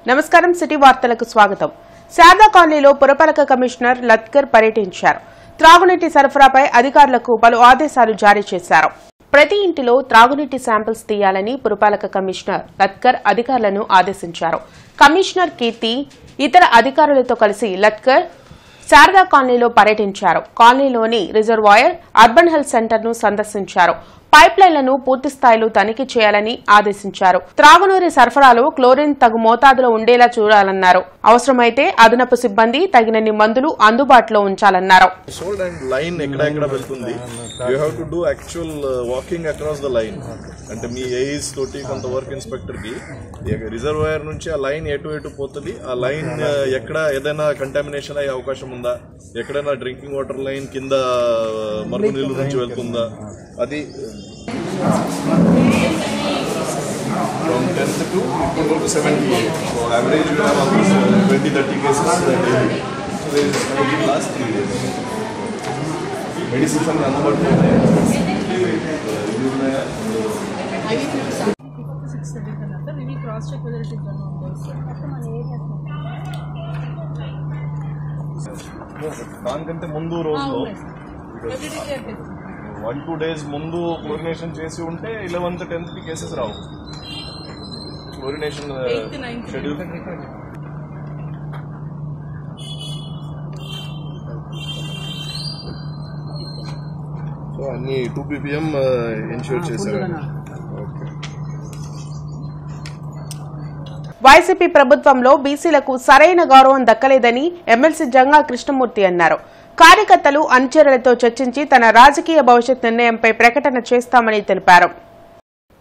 నమస్కారం సిటీ వార్తలకు స్వాగతం. శారదా కాలనీలో పురపాలక కమిషనర్ లత్కర్ పర్యటించారు. త్రాగునీటి సరఫరాపై అధికారులకు పలు ఆదేశాలు జారీ చేశారు. ప్రతి ఇంటిలో త్రాగునీటి శాంపిల్స్ తీయాలని పురపాలక కమిషనర్ లత్కర్ అధికారులను ఆదేశించారు. కమిషనర్ కీర్తి ఇతర అధికారులతో కలిసి లత్కర్ శారదా కాలనీలో పర్యటించారు. కాలనీలోని రిజర్వాయర్, అర్బన్ హెల్త్ సెంటర్ ను సందర్శించారు. పైప్ లైన్లను పూర్తి స్థాయిలో తనిఖీ చేయాలని ఆదేశించారు. త్రాగునీరు సరఫరాలో క్లోరిన్ తగు మోతాదులో ఉండేలా చూడాలన్నారు. అవసరమైతే అదనపు సిబ్బంది, తగినన్ని మందులు అందుబాటులో ఉంచాలన్నారు. అంటే మీ ఏఈస్ తోటి కొంత వర్క్ ఇన్స్పెక్టర్ కి రిజర్వాయర్ నుంచి ఆ లైన్ ఎటు పోతుంది, ఆ లైన్ ఎక్కడ ఏదైనా కంటామినేషన్ అయ్యే అవకాశం ఉందా, ఎక్కడైనా డ్రింకింగ్ వాటర్ లైన్ కింద మరుగునీళ్ళు నుంచి వెళ్తుందా, అది from 10th to 78. So average we have almost 20-30 cases daily. So there is in last 3 days. Medicines and అందుబాటులో ఉన్నాయి. దానికంటే ముందు రోజులో 1-2 days ముందు క్లోరినేషన్ చేసి ఉంటే 11th 10th కి కేసెస్ రావు. క్లోరినేషన్ షెడ్యూల్ సో అన్ని 2 ppm ఇన్ష్యూర్ చేశారు. వైసీపీ ప్రభుత్వంలో బీసీలకు సరైన గౌరవం దక్కలేదని ఎమ్మెల్సీ జంగా కృష్ణమూర్తి అన్నారు. కార్యకర్తలు అనుచరులతో చర్చించి తన రాజకీయ భవిష్యత్ నిర్ణయంపై ప్రకటన చేస్తామని తెలిపారు.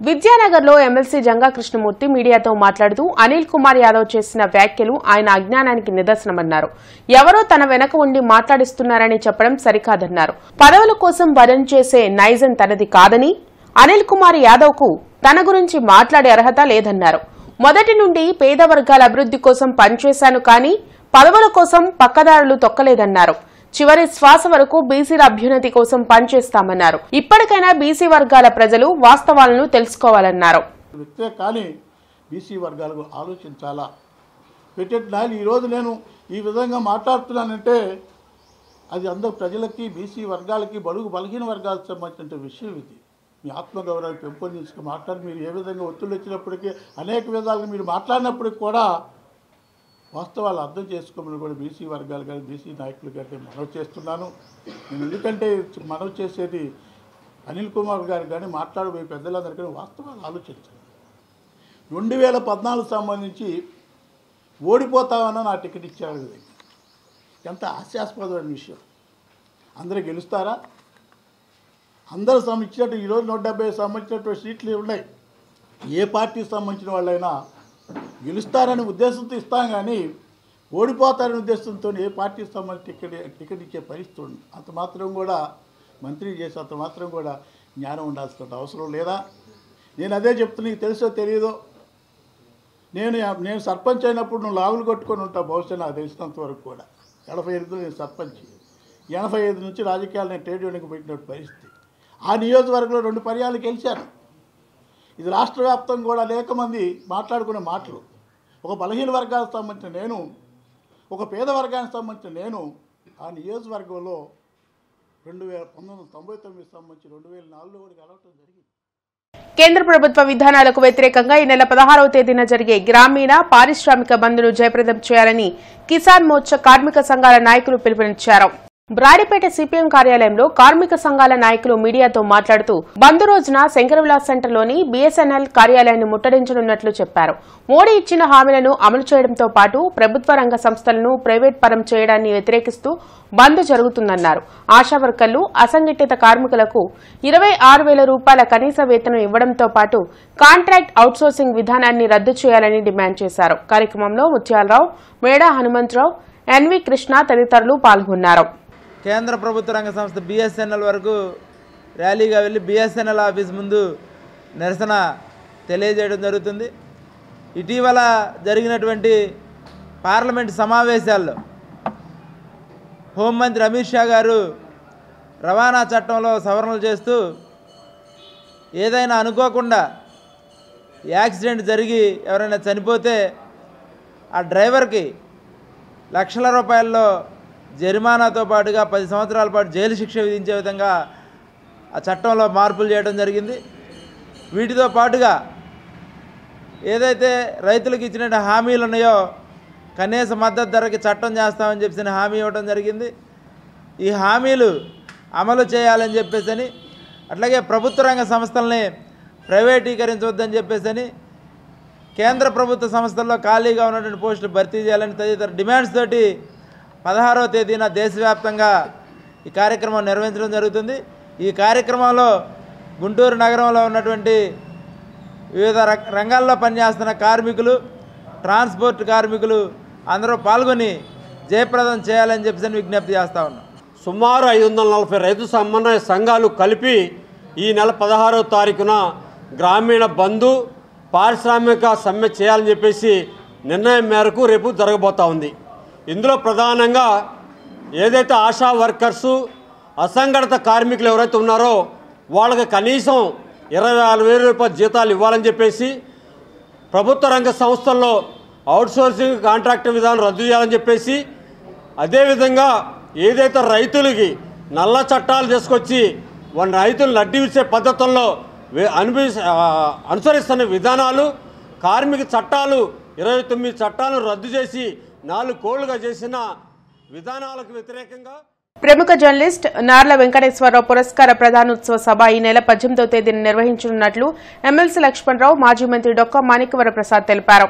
విద్యానగర్లో ఎమ్మెల్సీ జంగా కృష్ణమూర్తి మీడియాతో మాట్లాడుతూ అనిల్ కుమార్ యాదవ్ చేసిన వ్యాఖ్యలు ఆయన అజ్ఞానానికి నిదర్శనమన్నారు. ఎవరో తన వెనక ఉండి మాట్లాడిస్తున్నారని చెప్పడం సరికాదన్నారు. పదవుల కోసం వరం చేసే నైజం తనది కాదని, అనిల్ కుమార్ యాదవ్ కు తన గురించి మాట్లాడే అర్హత లేదన్నారు. మొదటి నుండి పేద వర్గాల అభివృద్ధి కోసం పనిచేశాను కానీ పదవుల కోసం పక్కదారులు తొక్కలేదన్నారు. చివరి శ్వాస వరకు బీసీల అభ్యున్నతి కోసం పనిచేస్తామన్నారు. ఇప్పటికైనా బీసీ వర్గాల ప్రజలు వాస్తవాలను తెలుసుకోవాలన్నారు. కానీ బీసీ వర్గాలకు ఆలోచించాలా. పెట్టేట్టు ఈరోజు నేను ఈ విధంగా మాట్లాడుతున్నానంటే అది అందరు ప్రజలకి, బీసీ వర్గాలకి, బడుగు బలహీన వర్గాలకు సంబంధించిన విషయం. ఇది మీ ఆత్మగౌరవాన్ని పెంపొందించుకు మాట్లాడి మీరు ఏ విధంగా ఒత్తిళ్ళు వచ్చినప్పటికీ, అనేక విధాలుగా మీరు మాట్లాడినప్పటికీ కూడా వాస్తవాలు అర్థం చేసుకోమని కూడా బీసీ వర్గాలు కానీ బీసీ నాయకులు కానీ మనవి చేస్తున్నాను. నేను ఎందుకంటే మనవి చేసేది అనిల్ కుమార్ గారు కానీ మాట్లాడబోయే పెద్దలందరికీ వాస్తవాలు ఆలోచించాలి. 2014 సంబంధించి ఓడిపోతామన్నా నా టికెట్ ఇచ్చారు. ఎంత హాస్యాస్పదమైన విషయం. అందరూ గెలుస్తారా? అందరూ ఇచ్చినట్టు ఈరోజు 170 సంబంధించినటువంటి సీట్లు ఉన్నాయి. ఏ పార్టీకి సంబంధించిన వాళ్ళైనా గెలుస్తారనే ఉద్దేశంతో ఇస్తాం కానీ ఓడిపోతారనే ఉద్దేశంతో ఏ పార్టీకి సంబంధించి టికెట్ ఇచ్చే పరిస్థితి ఉంది. అంత మాత్రం కూడా మంత్రి చేసి అంత మాత్రం కూడా జ్ఞానం ఉండాల్సిన అవసరం లేదా? నేను అదే చెప్తున్నా. నీకు తెలుసో తెలియదో, నేను సర్పంచ్ అయినప్పుడు నువ్వు లాగులు కొట్టుకొని ఉంటావు. బహుశా నాకు తెలిసినంత వరకు కూడా 85 నేను సర్పంచ్, 85 నుంచి రాజకీయాలు నేను ట్రేడ్ యూనియన్కి పెట్టిన పరిస్థితి. ఆ నియోజకవర్గంలో 2 పర్యాలు గెలిచాను. ఇది రాష్ట్ర వ్యాప్తంగా కూడా అనేక మంది మాట్లాడుకునే మాటలు. ఒక బలహీన వర్గానికి సంబంధించిన నేను, ఒక పేద వర్గానికి సంబంధించిన నేను ఆ నియోజకవర్గంలో 1999 సంబంధించి 2004లో కూడా గెలవటం జరిగింది. కేంద్ర ప్రభుత్వ విధానాలకు వ్యతిరేకంగా ఈ నెల 16వ తేదీన జరిగే గ్రామీణ పారిశ్రామిక బంద్ను జయప్రదం చేయాలని కిసాన్ మోర్చా కార్మిక సంఘాల నాయకులు పిలుపునిచ్చారు. బ్రాడిపేట సిపిఎం కార్యాలయంలో కార్మిక సంఘాల నాయకులు మీడియాతో మాట్లాడుతూ బంద్ రోజున శంకరవిలాస్ సెంటర్లోని బీఎస్ఎన్ఎల్ కార్యాలయాన్ని ముట్టడించనున్నట్లు చెప్పారు. మోడీ ఇచ్చిన హామీలను అమలు చేయడంతో పాటు ప్రభుత్వ రంగ సంస్థలను ప్రైవేట్ పరం చేయడాన్ని వ్యతిరేకిస్తూ బంద్ జరుగుతుందన్నారు. ఆశా వర్కర్లు, అసంఘటిత కార్మికులకు 26,000 రూపాయల కనీస వేతనం ఇవ్వడంతో పాటు కాంట్రాక్ట్ అవుట్సోర్సింగ్ విధానాన్ని రద్దు చేయాలని డిమాండ్ చేశారు. కార్యక్రమంలో ముత్యాలరావు, మేడా హనుమంతరావు, ఎన్వి కృష్ణ తదితరులు పాల్గొన్నారు. కేంద్ర ప్రభుత్వ రంగ సంస్థ బీఎస్ఎన్ఎల్ వరకు ర్యాలీగా వెళ్ళి బీఎస్ఎన్ఎల్ ఆఫీస్ ముందు నిరసన తెలియజేయడం జరుగుతుంది. ఇటీవల జరిగినటువంటి పార్లమెంట్ సమావేశాల్లో హోంమంత్రి అమిత్ షా గారు రవాణా చట్టంలో సవరణలు చేస్తూ ఏదైనా అనుకోకుండా యాక్సిడెంట్ జరిగి ఎవరైనా చనిపోతే ఆ డ్రైవర్కి లక్షల రూపాయల్లో జరిమానాతో పాటుగా 10 సంవత్సరాల పాటు జైలు శిక్ష విధించే విధంగా ఆ చట్టంలో మార్పులు చేయడం జరిగింది. వీటితో పాటుగా ఏదైతే రైతులకు ఇచ్చిన హామీలు ఉన్నాయో కనీస మద్దతు ధరకి చట్టం చేస్తామని చెప్పి హామీ ఇవ్వడం జరిగింది. ఈ హామీలు అమలు చేయాలని చెప్పేసి, అట్లాగే ప్రభుత్వ రంగ సంస్థల్ని ప్రైవేటీకరించవద్దని చెప్పేసి, కేంద్ర ప్రభుత్వ సంస్థల్లో ఖాళీగా ఉన్నటువంటి పోస్టులు భర్తీ చేయాలని తదితర డిమాండ్స్ తోటి 16వ తేదీన దేశవ్యాప్తంగా ఈ కార్యక్రమం నిర్వహించడం జరుగుతుంది. ఈ కార్యక్రమంలో గుంటూరు నగరంలో ఉన్నటువంటి వివిధ రంగాల్లో పనిచేస్తున్న కార్మికులు, ట్రాన్స్పోర్ట్ కార్మికులు అందరూ పాల్గొని జయప్రదం చేయాలని చెప్పి విజ్ఞప్తి చేస్తూ ఉన్నాం. సుమారు 540 రైతు సమన్వయ సంఘాలు కలిపి ఈ నెల 16వ తారీఖున గ్రామీణ బంధు పారిశ్రామిక సమ్మె చేయాలని చెప్పేసి నిర్ణయం మేరకు రేపు జరగబోతూ ఉంది. ఇందులో ప్రధానంగా ఏదైతే ఆశా వర్కర్సు, అసంఘటిత కార్మికులు ఎవరైతే ఉన్నారో వాళ్ళకి కనీసం 24,000 రూపాయల జీతాలు ఇవ్వాలని చెప్పేసి, ప్రభుత్వ రంగ సంస్థల్లో అవుట్సోర్సింగ్ కాంట్రాక్ట్ విధానం రద్దు చేయాలని చెప్పేసి, అదేవిధంగా ఏదైతే రైతులకి నల్ల చట్టాలు తీసుకొచ్చి వాళ్ళ రైతులు నడ్డి విచ్చే పద్ధతుల్లో అనుసరిస్తున్న విధానాలు, కార్మిక చట్టాలు 29 చట్టాలను రద్దు చేసి 4 కోళ్లుగా చేసిన విధానాలకు వ్యతిరేకంగా ప్రముఖ జర్నలిస్ట్ నార్ల వెంకటేశ్వరరావు పురస్కార ప్రదానోత్సవ సభ ఈ నెల 18వ తేదీన నిర్వహించనున్నట్లు ఎమ్మెల్సీ లక్ష్మణరావు, మాజీ మంత్రి డొక్కా మాణిక్యవరప్రసాద్ తెలిపారు.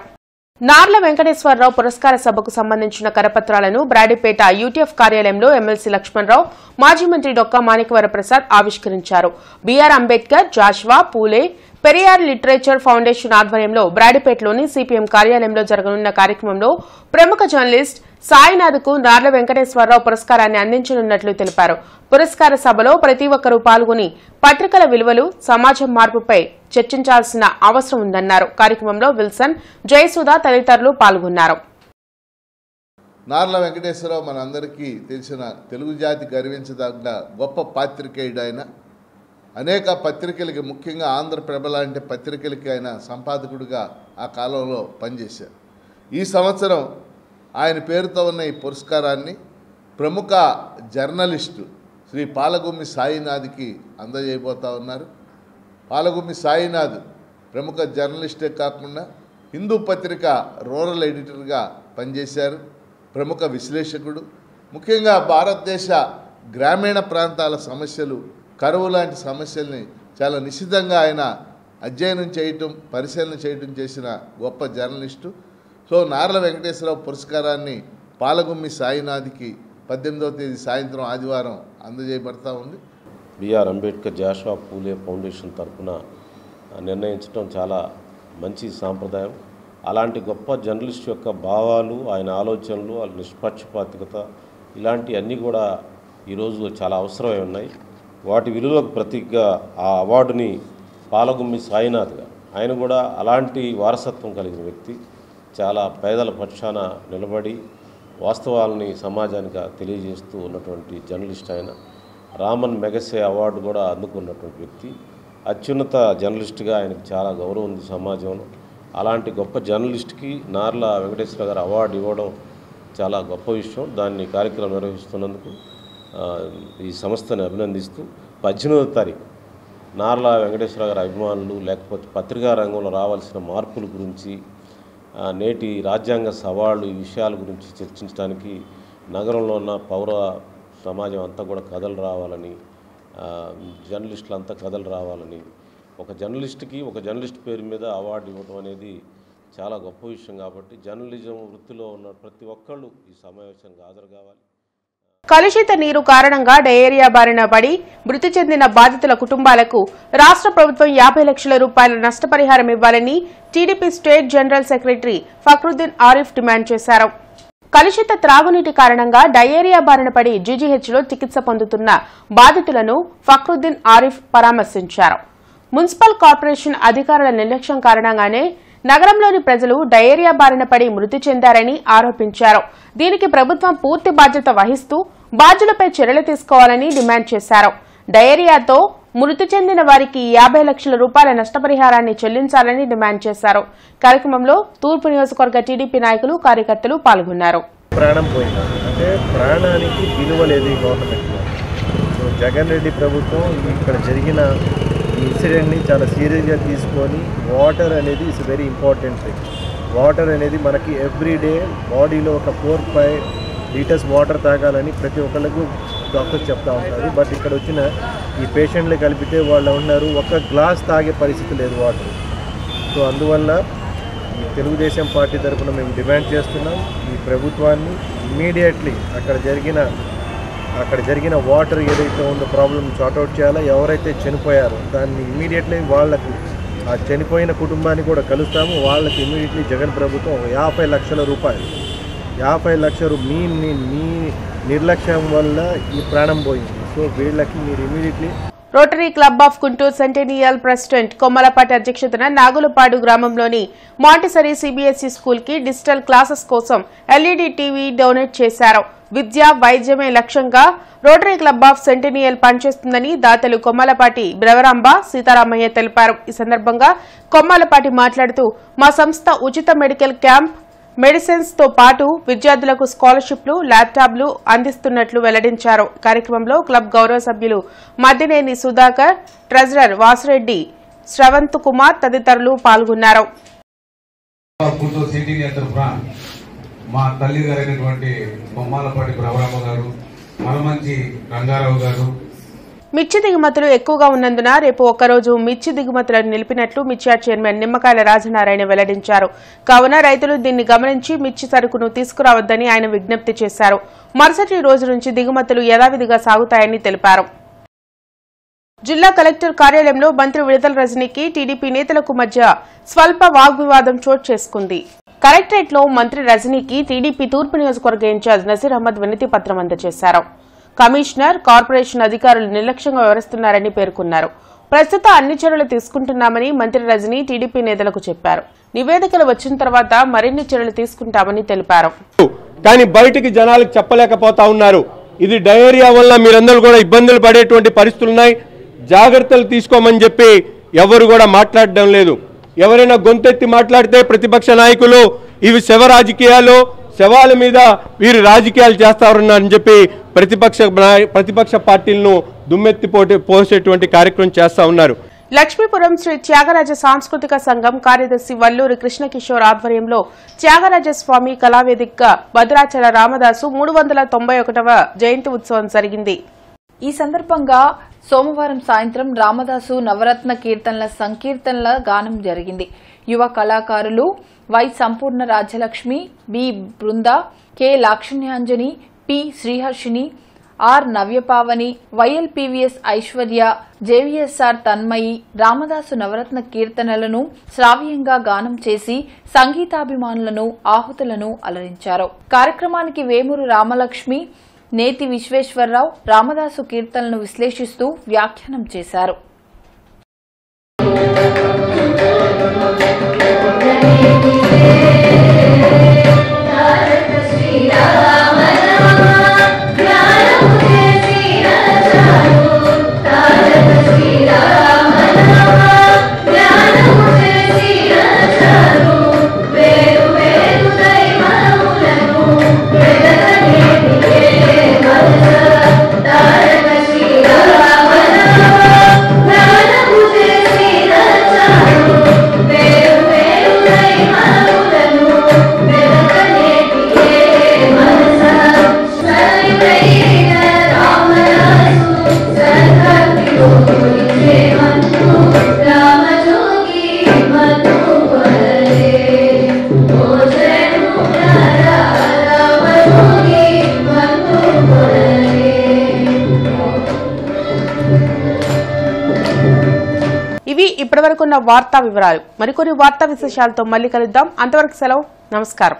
నార్ల వెంకటేశ్వరరావు పురస్కార సభకు సంబంధించిన కరపత్రాలను బ్రాడీపేట యూటీఎఫ్ కార్యాలయంలో ఎమ్మెల్సీ లక్ష్మణరావు, మాజీ మంత్రి డొక్కా మాణిక్యవరప్రసాద్ ఆవిష్కరించారు. బీఆర్ అంబేద్కర్, జాషువా, పూలే, పెరియార్ లిటరేచర్ ఫౌండేషన్ ఆధ్వర్యంలో బ్రాడీపేటలోని సిపిఎం కార్యాలయంలో జరగనున్న కార్యక్రమంలో ప్రముఖ జర్నలిస్ట్ సాయినాథ్కు నార్ల వెంకటేశ్వరరావు పురస్కారాన్ని అందించనున్నట్లు తెలిపారు. పురస్కార సభలో ప్రతి ఒక్కరూ పాల్గొని పత్రికల విలువలు, సమాజం మార్పుపై చర్చించాల్సిన అవసరం ఉందన్నారు. కార్యక్రమంలో విల్సన్, జయసుధ తదితరులు పాల్గొన్నారు. నార్ల వెంకటేశ్వరరావు మనందరికీ తెలిసిన తెలుగు జాతి గర్వించదగ్గ గొప్ప పాత్రికేయుడు. ఆయన అనేక పత్రికలకి, ముఖ్యంగా ఆంధ్రప్రభ లాంటి పత్రికలకి ఆయన సంపాదకుడిగా ఆ కాలంలో పనిచేశారు. ఈ సంవత్సరం ఆయన పేరుతో ఉన్న ఈ పురస్కారాన్ని ప్రముఖ జర్నలిస్టు శ్రీ పాలగుమ్మి సాయినాథ్కి అందజేయబోతా ఉన్నారు. పాలగుమ్మి సాయినాథ్ ప్రముఖ జర్నలిస్టే కాకుండా హిందూ పత్రిక రూరల్ ఎడిటర్గా పనిచేశారు. ప్రముఖ విశ్లేషకుడు. ముఖ్యంగా భారతదేశ గ్రామీణ ప్రాంతాల సమస్యలు, కరువు లాంటి సమస్యల్ని చాలా నిశితంగా ఆయన అధ్యయనం చేయటం, పరిశీలన చేయటం చేసిన గొప్ప జర్నలిస్టు. సో నార్ల వెంకటేశ్వరరావు పురస్కారాన్ని పాలగుమ్మి సాయినాథ్కి 18వ తేదీ సాయంత్రం ఆదివారం అందజేయబడతా ఉంది. బీఆర్ అంబేద్కర్, జాషువా, పూలే ఫౌండేషన్ తరఫున నిర్ణయించడం చాలా మంచి సాంప్రదాయం. అలాంటి గొప్ప జర్నలిస్ట్ యొక్క భావాలు, ఆయన ఆలోచనలు, వాళ్ళ నిష్పక్షపాతికత ఇలాంటి అన్నీ కూడా ఈరోజు చాలా అవసరమై ఉన్నాయి. వాటి విలువలకు ప్రతీకగా ఆ అవార్డుని పాలగుమ్మి సాయినాథ్గా, ఆయన కూడా అలాంటి వారసత్వం కలిగిన వ్యక్తి, చాలా పేదల పక్షాన నిలబడి వాస్తవాలని సమాజానికి తెలియజేస్తూ ఉన్నటువంటి జర్నలిస్ట్. ఆయన రామన్ మెగసే అవార్డు కూడా అందుకున్నటువంటి వ్యక్తి. అత్యున్నత జర్నలిస్ట్గా ఆయనకు చాలా గౌరవం ఉంది సమాజంలో. అలాంటి గొప్ప జర్నలిస్ట్కి నార్ల వెంకటేశ్వర గారు అవార్డు ఇవ్వడం చాలా గొప్ప విషయం. దాన్ని కార్యక్రమం నిర్వహిస్తున్నందుకు ఈ సంస్థని అభినందిస్తూ 18వ తారీఖు నార్ల వెంకటేశ్వర గారి అభిమానులు, లేకపోతే పత్రికా రంగంలో రావాల్సిన మార్పుల గురించి, నేటి రాజ్యాంగ సవాళ్ళు, ఈ విషయాల గురించి చర్చించడానికి నగరంలో ఉన్న పౌర సమాజం అంతా కూడా కథలు రావాలని, జర్నలిస్టులు అంతా కథలు రావాలని, ఒక జర్నలిస్ట్కి ఒక జర్నలిస్ట్ పేరు మీద అవార్డు ఇవ్వడం అనేది చాలా గొప్ప విషయం. కాబట్టి జర్నలిజం వృత్తిలో ఉన్న ప్రతి ఒక్కళ్ళు ఈ సమావేశానికి హాజరు కావాలి. కలుషిత నీరు కారణంగా డయేరియా బారిన పడి మృతి చెందిన బాధితుల కుటుంబాలకు రాష్ట్ర ప్రభుత్వం 50 లక్షల రూపాయల నష్టపరిహారం ఇవ్వాలని TDP state general secretary Fakruddin Arif demand చేశారు. కలుషిత త్రాగునీటి కారణంగా డయేరియా బారిన పడి జీజీహెచ్లో చికిత్స పొందుతున్న బాధితులను ఫక్రుద్దీన్ ఆరిఫ్ పరామర్శించారు. మున్సిపల్ కార్పొరేషన్ అధికారుల నిర్లక్ష్యం కారణంగానే నగరంలోని ప్రజలు డయేరియా బారిన పడి మృతి చెందారని ఆరోపించారు. దీనికి ప్రభుత్వం పూర్తి బాధ్యత వహిస్తూ బాధ్యులపై చర్యలు తీసుకోవాలని డిమాండ్ చేశారు. డయేరియాతో మృతి చెందిన వారికి 50 లక్షల రూపాయల నష్టపరిహారాన్ని చెల్లించాలని డిమాండ్ చేశారు. కార్యక్రమంలో తూర్పు నియోజకవర్గ టీడీపీ నాయకులు, కార్యకర్తలు పాల్గొన్నారు. ప్రాణం పోయింది అంటే ప్రాణానికి విలువ లేదు ఈ గవర్నమెంట్లో. సో జగన్ రెడ్డి ప్రభుత్వం ఇక్కడ జరిగిన ఈ ఇన్సిడెంట్ని చాలా సీరియస్గా తీసుకొని వాటర్ అనేది it's very important thing. Water అనేది మనకి ఎవ్రీడే బాడీలో ఒక 4-5 లీటర్స్ వాటర్ తాగాలని ప్రతి ఒక్కళ్ళకు డాక్టర్స్ చెప్తా ఉంటారు. బట్ ఇక్కడ వచ్చిన ఈ పేషెంట్లు కలిపితే వాళ్ళు ఉన్నారు ఒక గ్లాస్ తాగే పరిస్థితి లేదు వాటర్. సో అందువల్ల ఈ తెలుగుదేశం పార్టీ తరఫున మేము డిమాండ్ చేస్తున్నాం ఈ ప్రభుత్వాన్ని ఇమ్మీడియట్లీ అక్కడ జరిగిన వాటర్ ఏదైతే ఉందో ప్రాబ్లం సార్ట్అవుట్ చేయాలో. ఎవరైతే చనిపోయారో దాన్ని ఇమ్మీడియట్లీ వాళ్లకు ఆ చనిపోయిన కుటుంబాన్ని కూడా కలుస్తాము. వాళ్ళకి ఇమ్మీడియట్లీ జగన్ ప్రభుత్వం 50 లక్షల రూపాయలు 50 లక్షలు మీ నిర్లక్ష్యం వల్ల ఈ ప్రాణం పోయింది. సో వీళ్ళకి మీరు immediately rotary club of Guntur centennial president Kommalapati అధ్యక్షతన నాగులపాడు గ్రామంలోని మాంటిసరీ సిబిఎస్ఈ స్కూల్ కి డిజిటల్ క్లాసెస్ కోసం ఎల్ఈడి టీవీ డొనేట్ చేశారు. విద్య, వైద్యమే లక్ష్యంగా రోటరీ క్లబ్ ఆఫ్ సెంటెనియల్ పనిచేస్తుందని దాతలు కొమ్మలపాటి బ్రవరాంబ, సీతారామయ్య తెలిపారు. ఈ సందర్భంగా కొమ్మలపాటి మాట్లాడుతూ మా సంస్థ ఉచిత మెడికల్ క్యాంప్, మెడిసిన్స్ తో పాటు విద్యార్థులకు స్కాలర్షిప్లు, ల్యాప్టాప్లు అందిస్తున్నట్లు వెల్లడించారు. కార్యక్రమంలో క్లబ్ గౌరవ సభ్యులు మద్దినేని సుధాకర్, ట్రెజరర్ వాసిరెడ్డి, శ్రవంత్ కుమార్ తదితరులు పాల్గొన్నారు. మా తల్లి గారైనటువంటి బొమ్మాలపాటి బ్రవరామ గారు, మలమంచి రంగారావు గారు. మిర్చి దిగుమతులు ఎక్కువగా ఉన్నందున రేపు ఒక్కరోజు మిర్చి దిగుమతులను నిలిపినట్లు మిర్చియార్డ్ చైర్మన్ నిమ్మకాయల రాజనారాయణ వెల్లడించారు. కావున రైతులు దీన్ని గమనించి మిర్చి సరుకును తీసుకురావద్దని ఆయన విజ్ఞప్తి చేశారు. మరుసటి రోజు నుంచి దిగుమతులు యథావిధిగా సాగుతాయని తెలిపారు. జిల్లా కలెక్టర్ కార్యాలయంలో మంత్రి విడుదల రజనీకి టీడీపీ నేతలకు మధ్య స్వల్ప వాగ్వివాదం చోటు చేసుకుంది. కలెక్టరేట్లో మంత్రి రజనీకి టీడీపీ తూర్పు నియోజకవర్గ ఇన్ఛార్జ్ నజీర్ అహ్మద్ వినతి పత్రం అందజేశారు. కమిషనర్, కార్పొరేషన్ అధికారులు నిర్లక్ష్యంగా వ్యవహరిస్తున్నారని పేర్కొన్నారు. ప్రస్తుత అన్ని చర్యలు తీసుకుంటున్నామని మంత్రి రజనీ టీడీపీ నేతలకు చెప్పారు. నివేదికలు వచ్చిన తర్వాత మరిన్ని చర్యలు తీసుకుంటామని తెలిపారు. కానీ బయటికి జనాలకు చెప్పలేకపోతా ఉన్నారు. ఇది డయేరియా వల్ల మీరందరూ కూడా ఇబ్బందులు పడేటువంటి పరిస్థితులున్నాయి, జాగ్రత్తలు తీసుకోమని చెప్పి ఎవరు కూడా మాట్లాడడం లేదు. ఎవరైనా గొంతెత్తి మాట్లాడితే ప్రతిపక్ష నాయకులు ఇవి శవ రాజకీయాలు, శవాల మీద వీరు రాజకీయాలు చేస్తారని చెప్పి ప్రతిపక్ష పార్టీలను దుమ్మెత్తి పోసేటువంటి కార్యక్రమం చేస్తా ఉన్నారు. లక్ష్మీపురం శ్రీ త్యాగరాజ సాంస్కృతిక సంఘం కార్యదర్శి వల్లూరి కృష్ణకిషోర్ ఆధ్వర్యంలో త్యాగరాజస్వామి కళావేదికగా భద్రాచల రామదాసు 391వ జయంతి ఉత్సవం జరిగింది. ఈ సందర్భంగా సోమవారం సాయంత్రం రామదాసు నవరత్న కీర్తనల సంకీర్తనల గానం జరిగింది. యువ కళాకారులు Y Sampoorna Rajyalakshmi, B Brinda, K Lakshanyanjani, P Sriharshini, R Navyapavani, YLPVS Aishwarya, JVSR Tanmayi Ramadasu నవరత్న కీర్తనలను శ్రావ్యంగా గానం చేసి సంగీతాభిమానులను, ఆహుతులను అలరించారు. కార్యక్రమానికి వేమూరు రామలక్ష్మి, నేతి విశ్వేశ్వరరావు రామదాసు కీర్తనలను విశ్లేషిస్తూ వ్యాఖ్యానం చేశారు. ఇవి ఇప్పటివరకున్న వార్తా వివరాలు. మరికొన్ని వార్తా విశేషాలతో మళ్ళీ కలుద్దాం. అంతవరకు సెలవు. నమస్కారం.